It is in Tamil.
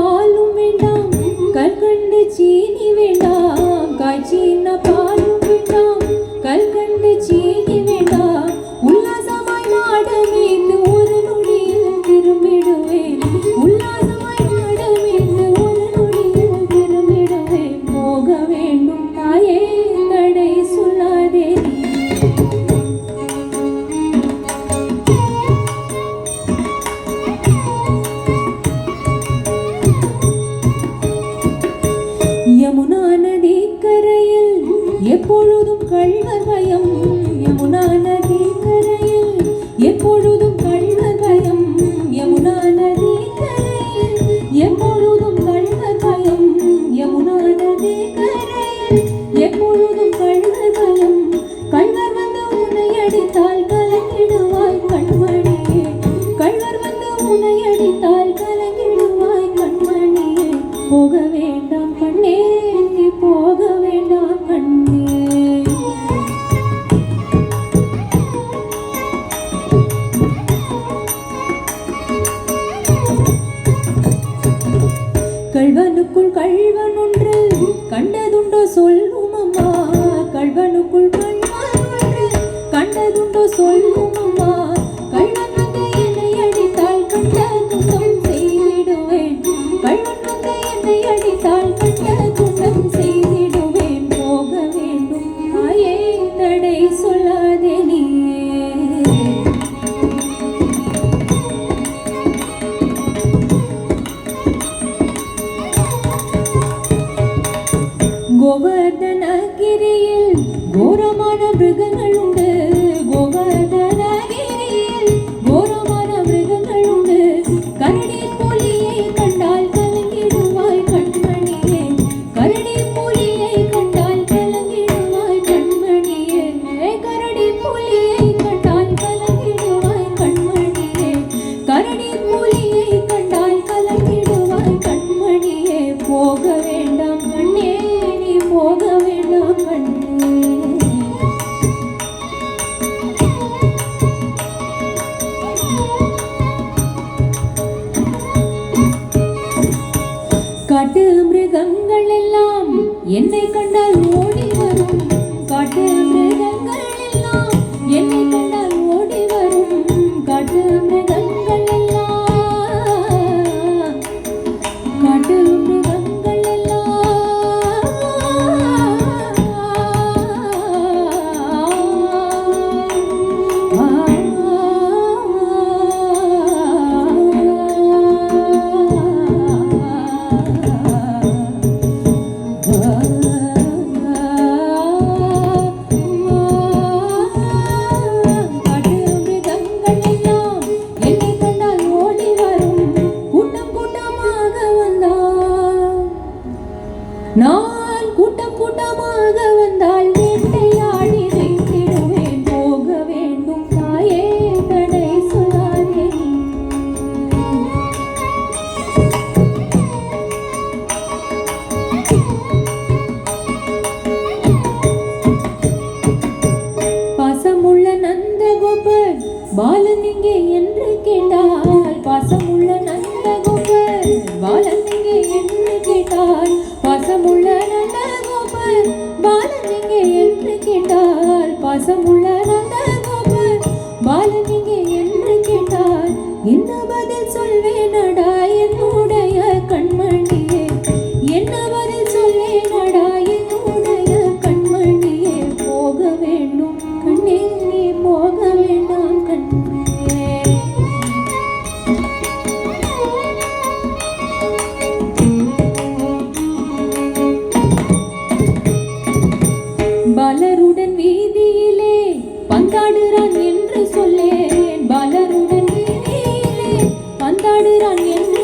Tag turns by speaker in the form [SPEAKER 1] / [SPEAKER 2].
[SPEAKER 1] பாலும் வேண்டாம் கல்கண்டு சீனி வேண்டாம் காய்ச்சின பாலும் வேண்டாம் கல்கண்டு சீனி வேண்டாம் உல்லாசமாய் மாட மீது ஒரு நொடியில் திரும்பிடுவேன் உல்லாசமாய் மாட மீது ஒரு நொடியில் திரும்பிடுவேன் போக வேண்டும் தாயே தடை சொல்லாதே யமுனா நதி கரையில் எப்பொழுதும் கள்வர் பயம் யமுனா நதி கரையில் எப்பொழுதும் கள்வர் பயம் யமுனா நதி கரையில் எப்பொழுதும் கள்வர் பயம் யமுனா நதி கரையில் எப்பொழுதும் கள்வர் பயம் கள்வர் வந்து உன்னை அடித்தால் கலங்கிடுவாய் கண்மணியே கள்வர் வந்து உன்னை அடித்தால் கலங்கிடுவாய் கண்மணியே போக வேண்டாம் கண்ணே நீ போக வேண்டாம் கண்ணே கள்வனுக்குள் கள்வன் ஒன்று கண்டதுண்டோ சொல்லும் அம்மா கள்வனுக்குள் கள்வன் ஒன்று கண்டதுண்டோ சொல்லும் அம்மா கள்வன் வந்து என்னை அடித்தால் கண்ட துன்பம் செய்திடுவேன் கள்வன் வந்து என்னை அடித்தால் கண்ட துன்பம் செய்திடுவேன் போக வேண்டும் தாயே தடை சொல்லாதே நீயே கோவர்தனகிரியில் கோரமான மிருகங்கள் உண்டு கோவர்தனகிரியில் கோரமான மிருகங்கள் உண்டு கரடி புலியை கண்டால் கலங்கிடுவாய் கண்மணியே கரடி புலியை கண்டால் கலங்கிடுவாய் கண்மணியே கரடி புலியை கண்டால் கலங்கிடுவாய் கண்மணியே கரடி புலியை கண்டால் கலங்கிடுவாய் கண்மணியே போக வேண்டாம் கண்ணே நீ போக வேண்டாம் கண்ணே காட்டு மிருகங்கள் எல்லாம் என்னை கண்டால் ஓடி வரும் காட்டு மிருகங்கள் எல்லாம் என்னை கண்டால் ஓடி வரும் காட்டு மிருகங்கள் எல்லாம் காட்டு மிருகங்கள் நான் கூட்டம் கூட்டமாக வந்தால் வேட்டையாடி வைத்திடுவேன் போக வேண்டும் தாயே தடை சொல்லாதே பாசமுள்ள நந்தகோபர் பாலன் இங்கே என்று கேட்டால் பாசமுள்ள நந்தகோபர் பாலன் இங்கே என்று கேட்டால் பாசமுள்ள நந்தகோபர் பாலன் இங்கே என்று கேட்டால் பாசமுள்ள நந்தகோபர் பாலன் இங்கே என்று கேட்டால் என்ன பதில் சொல்வேனடா என்னுடைய கண்மணியே என்ன பதில் சொல்வேனடா என்னுடைய கண்மணியே போக வேண்டும் கண்ணே நீ போக வேண்டாம் கண்ணே பாலருடன் வீதியிலே பந்தாடுறான் என்று சொல்லேன் பாலருடன் வீதியிலே பந்தாடுறான் என்று